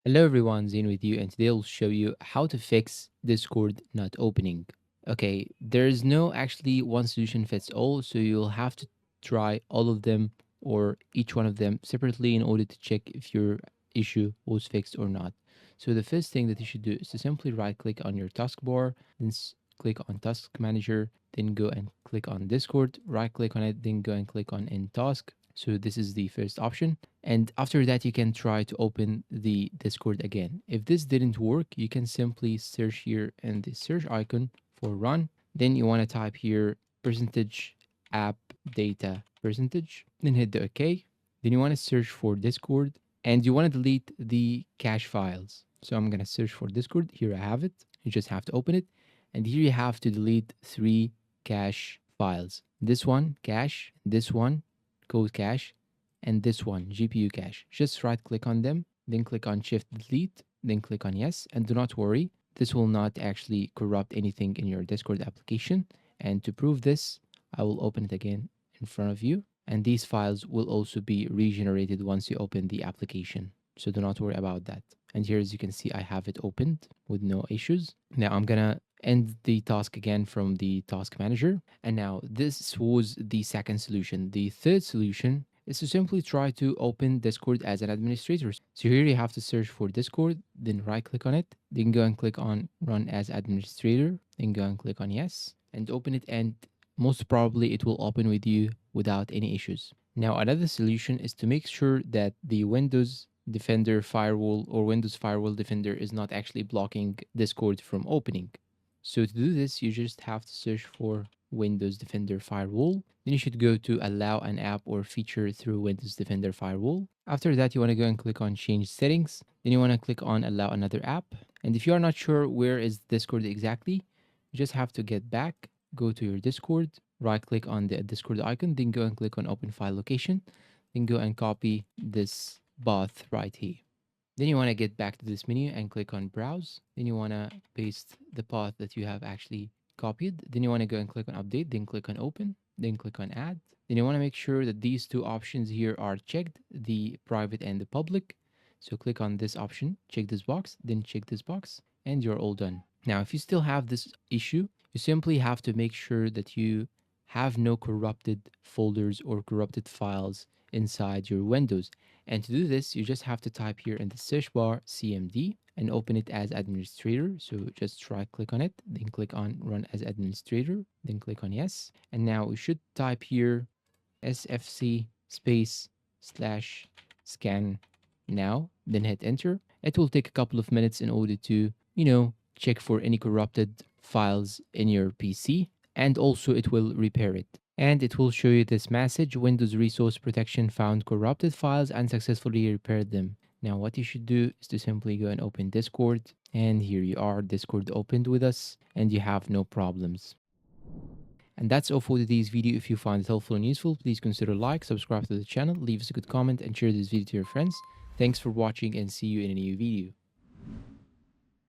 Hello everyone, Zane with you, and today I'll show you how to fix Discord not opening. Okay, there's no actually one solution fits all, so you'll have to try all of them or each one of them separately in order to check if your issue was fixed or not. So the first thing that you should do is to simply right click on your taskbar, then click on Task Manager, then go and click on Discord, right click on it, then go and click on End Task. So this is the first option. And after that, you can try to open the Discord again. If this didn't work, you can simply search here in the search icon for run. Then you want to type here percentage app data percentage, then hit the OK. Then you want to search for Discord and you want to delete the cache files. So I'm going to search for Discord. Here I have it. You just have to open it. And here you have to delete 3 cache files. This one, cache, this one, code cache, and this one, GPU cache. Just right click on them, then click on Shift Delete, then click on Yes, and do not worry, this will not actually corrupt anything in your Discord application. And to prove this, I will open it again in front of you, and these files will also be regenerated once you open the application. So do not worry about that. And here, as you can see, I have it opened with no issues. Now I'm gonna end the task again from the task manager. And now this was the second solution. The third solution is to simply try to open Discord as an administrator. So here you have to search for Discord, then right click on it, then go and click on run as administrator, then go and click on yes, and open it, and most probably it will open with you without any issues. Now another solution is to make sure that the Windows Defender firewall or Windows Firewall Defender is not actually blocking Discord from opening. So to do this, you just have to search for Windows Defender Firewall. Then you should go to allow an app or feature through Windows Defender Firewall. After that, you want to go and click on change settings. Then you want to click on allow another app. And if you are not sure where is Discord exactly, you just have to get back, go to your Discord, right click on the Discord icon, then go and click on open file location, then go and copy this path right here. Then you want to get back to this menu and click on browse. Then you want to paste the path that you have actually copied. Then you want to go and click on update, then click on open, then click on add. Then you want to make sure that these two options here are checked, the private and the public. So click on this option, check this box, then check this box, and you're all done. Now, if you still have this issue, you simply have to make sure that you have no corrupted folders or corrupted files inside your Windows. And to do this, you just have to type here in the search bar CMD and open it as administrator. So just right click on it, then click on run as administrator, then click on yes. And now we should type here sfc space slash scan now, then hit enter. It will take a couple of minutes in order to, check for any corrupted files in your PC, and also it will repair it. And it will show you this message: Windows Resource Protection found corrupted files and successfully repaired them. Now what you should do is to simply go and open Discord, and here you are, Discord opened with us, and you have no problems. And that's all for today's video. If you found it helpful and useful, please consider like, subscribe to the channel, leave us a good comment, and share this video to your friends. Thanks for watching, and see you in a new video.